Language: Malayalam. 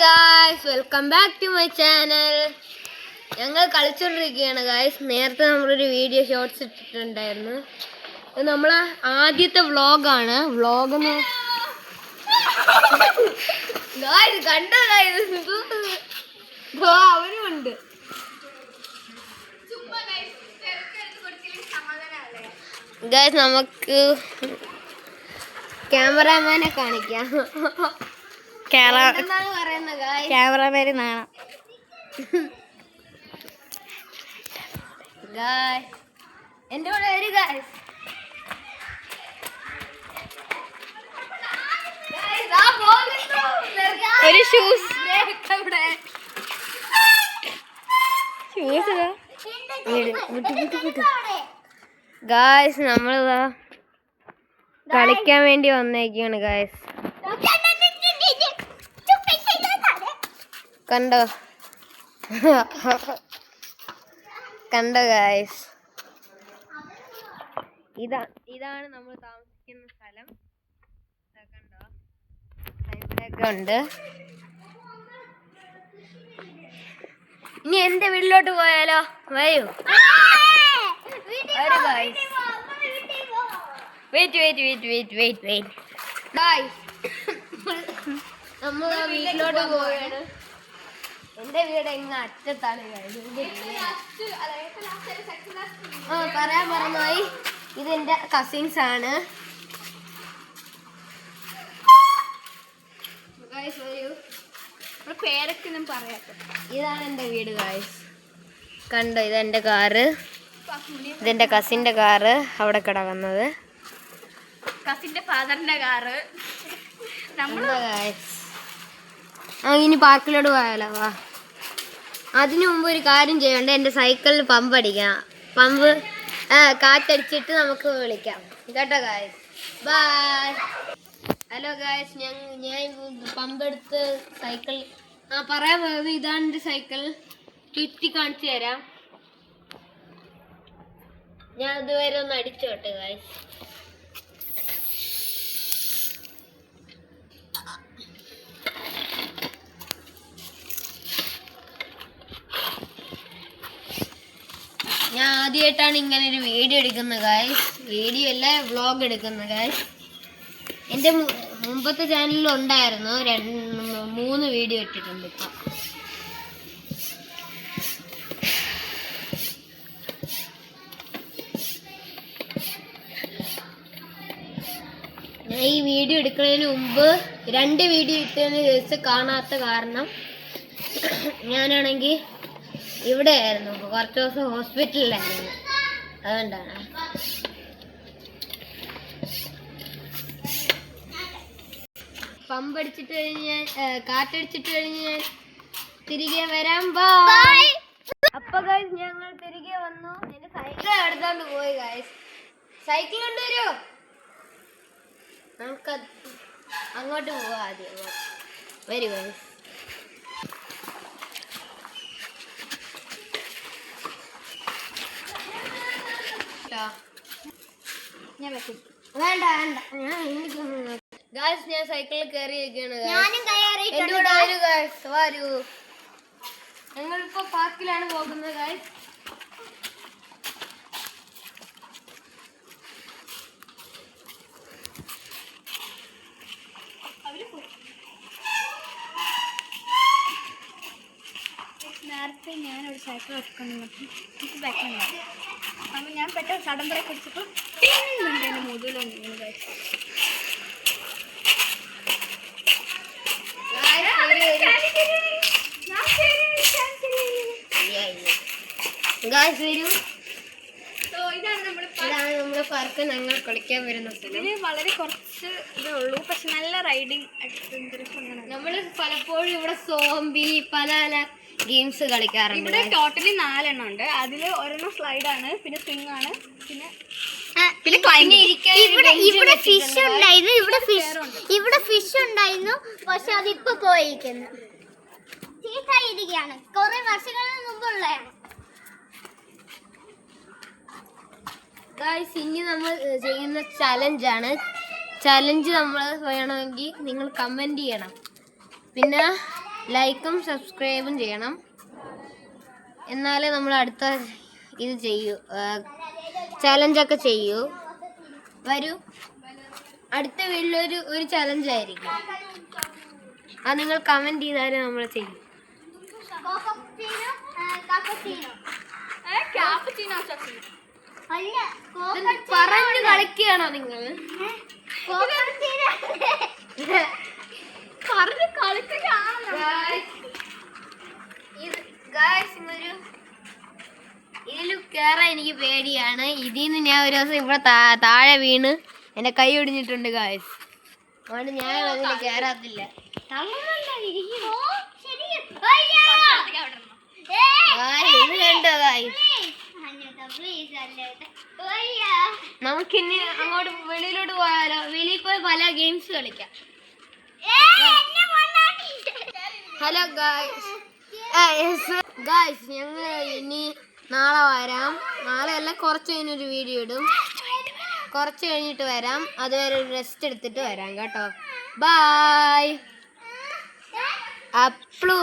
Guys, welcome back to my channel. ഞങ്ങൾ കളിച്ചോണ്ടിരിക്കുകയാണ് ഗായ്സ്. നേരത്തെ നമ്മളൊരു വീഡിയോ ഷോർട്സ് ഇട്ടിട്ടുണ്ടായിരുന്നു. ഇത് നമ്മളെ ആദ്യത്തെ വ്ളോഗാണ്. വ്ളോഗെന്ന് കണ്ടോ അവനുമുണ്ട്. ഗായ്സ്, നമുക്ക് ക്യാമറാമാനെ കാണിക്കാം. ക്യാമറമാന് നാണം. എന്റെ കൂടെ ഒരു ഗായ്സ്, ഒരു ഷൂസ് ഗായ്സ്, നമ്മളിതാ കളിക്കാൻ വേണ്ടി വന്നേക്കാണ് ഗായ്സ്. കണ്ടോ കണ്ടോ ഗായ്സ്, ഇതാണ് നമ്മൾ താമസിക്കുന്ന സ്ഥലം. കണ്ടോ, ഇവിടെയൊക്കെ ഉണ്ട്. ഇനി എന്റെ വീട്ടിലോട്ട് പോയാലോ? വരൂ. വെയിറ്റ് നമ്മൾ വീട്ടിലോട്ട് പോവുകയാണ്. എന്റെ വീട് എങ്ങ അറ്റത്താണ്. പറയാൻ പറഞ്ഞായി, ഇതെന്റെ കസിൻസ് ആണ്. പേരൊക്കെ ഞാൻ പറയാത്ത. ഇതാണ് എന്റെ വീട് ഗായ്സ്. കണ്ടോ, ഇതെന്റെ കാറ്. ഇതെന്റെ കസിന്റെ കാറ് അവിടെ കിടക്കുന്നത്. കസിന്റെ ഫാദറിന്റെ കാറ്. ഇനി പാർക്കിലോട്ട് പോയാലോ? വാ. അതിനു മുമ്പ് ഒരു കാര്യം ചെയ്യണ്ട. എൻ്റെ സൈക്കിളിൽ പമ്പ് അടിക്കാം. പമ്പ് കാറ്റടിച്ചിട്ട് നമുക്ക് വിളിക്കാം കേട്ടോ ഗായ്സ്. ബൈ. ഹലോ ഗായ്സ്, ഞാൻ പമ്പ് എടുത്ത് സൈക്കിൾ പറയാൻ പോകുന്നത് ഇതാണ് എൻ്റെ സൈക്കിൾ. ചുറ്റി കാണിച്ചു തരാം. ഞാൻ ഇതുവരെ ഒന്ന് അടിച്ചോട്ടെ ഗായ്സ്. ഞാൻ ആദ്യമായിട്ടാണ് ഇങ്ങനെ ഒരു വീഡിയോ എടുക്കുന്നത് ഗായ്സ്. വീഡിയോ അല്ല, വ്ളോഗ് എടുക്കുന്നത് ഗായ്സ്. എൻ്റെ മുമ്പത്തെ ചാനലിൽ ഉണ്ടായിരുന്നു. 3 വീഡിയോ ഇട്ടിട്ടുണ്ട് ഇപ്പം. ഞാൻ ഈ വീഡിയോ എടുക്കുന്നതിന് മുമ്പ് 2 വീഡിയോ ഇട്ടതിന് ശേഷം കാണാത്ത കാരണം ഞാനാണെങ്കിൽ ഇവിടെ ആയിരുന്നു. കുറച്ച് ദിവസം ഹോസ്പിറ്റലിലായിരുന്നു. അതുകൊണ്ടാണ്. പമ്പടിച്ചിട്ട് കഴിഞ്ഞ് കാറ്റടിച്ചിട്ട് കഴിഞ്ഞ് ഞാൻ തിരികെ വരാം. ബൈ. അപ്പൊ ഗൈസ്, ഞങ്ങൾ തിരികെ വന്നു. എന്റെ സൈക്കിൾ എടുത്തോണ്ട് പോയി ഗൈസ്. സൈക്കിൾ കൊണ്ടുവരുമോ? നമുക്ക് അങ്ങോട്ട് പോവാം. ആദ്യം വരൂ ഗൈസ്. വേണ്ട ഗായ്സ്, ഞാൻ സൈക്കിളിൽ കയറിയിരിക്കുകയാണ്. വരൂ. ഞങ്ങളിപ്പോ പാർക്കിലാണ് പോകുന്നത് ഗായ്സ്. നേരത്തെ ഞാനൊരു സൈക്കിൾ വെക്കണം. എനിക്ക് ബാക്കുണ്ട്. അപ്പം ഞാൻ പെട്ടെന്ന് സടമ്പറെ കുടിച്ചപ്പോൾ എൻ്റെ മുതലൊന്നും ഗായ്സ് വരൂ. ഇതാണ് നമ്മുടെ പാർക്ക്. ഞങ്ങൾ കളിക്കാൻ വരുന്ന സ്ഥലം. ഇതിന് വളരെ കുറച്ച് ഇതേ ഉള്ളൂ, പക്ഷെ നല്ല റൈഡിങ് അഡ്വഞ്ചറസ്. നമ്മൾ പലപ്പോഴും ഇവിടെ സോംബി പല ഗെയിംസ് കളിക്കാറുണ്ട്. ഇവിടെ ടോട്ടലി 4 എണ്ണം ഉണ്ട്. അതിൽ ഒരെണ്ണം സ്ലൈഡാണ്, പിന്നെ സ്വിങ് ആണ്, പിന്നെ ഇവിടെ ഫിഷ് ഉണ്ടായിരുന്നു. ഇവിടെ ഫിഷ് ഉണ്ടായിരുന്നു, പക്ഷെ അതിപ്പോ പോയിരിക്കുന്നു. ചീത്തായിരിക്കുകയാണ്. കുറെ വർഷങ്ങൾക്ക് മുമ്പുള്ളതാണ്. ഗായ്സ്, ഇനി നമ്മൾ ചെയ്യുന്ന ചലഞ്ചാണ്. ചലഞ്ച് നമ്മൾ വേണമെങ്കിൽ നിങ്ങൾ കമൻറ്റ് ചെയ്യണം. പിന്നെ ലൈക്കും സബ്സ്ക്രൈബും ചെയ്യണം. എന്നാലേ നമ്മൾ അടുത്ത ഇത് ചെയ്യൂ, ചലഞ്ചൊക്കെ ചെയ്യൂ. വരൂ, അടുത്ത വീട്ടിലൊരു ഒരു ചലഞ്ചായിരിക്കും. അത് നിങ്ങൾ കമൻറ്റ് ചെയ്താലും നമ്മൾ ചെയ്യും. പറഞ്ഞു കളിക്കുകയാണോ നിങ്ങൾ? പറഞ്ഞു കളിക്കുകയാണോ? ഇതിൽ കയറാൻ എനിക്ക് പേടിയാണ്. ഇതിന്ന് ഞാൻ ഒരു ദിവസം ഇവിടെ താഴെ വീണ് എന്റെ കൈ ഒടിഞ്ഞിട്ടുണ്ട് ഗായ്സ്. അതുകൊണ്ട് ഞാൻ അതിൽ കയറാത്തില്ല. ഇത് കണ്ടോ ഗായ്സ്? നമുക്കിനി അങ്ങോട്ട് വെളിയിലോട്ട് പോയാലോ? വെളിയിൽ പോയി പല ഗെയിംസ് കളിക്കാം. ഹലോ ഗായ്സ്, ഞങ്ങൾ ഇനി നാളെ വരാം. നാളെ അല്ല, കുറച്ച് കഴിഞ്ഞൊരു വീഡിയോ ഇടും. കുറച്ച് കഴിഞ്ഞിട്ട് വരാം. അതുവരെ ഒരു റെസ്റ്റ് എടുത്തിട്ട് വരാം കേട്ടോ. ബൈ. അപ്ലു.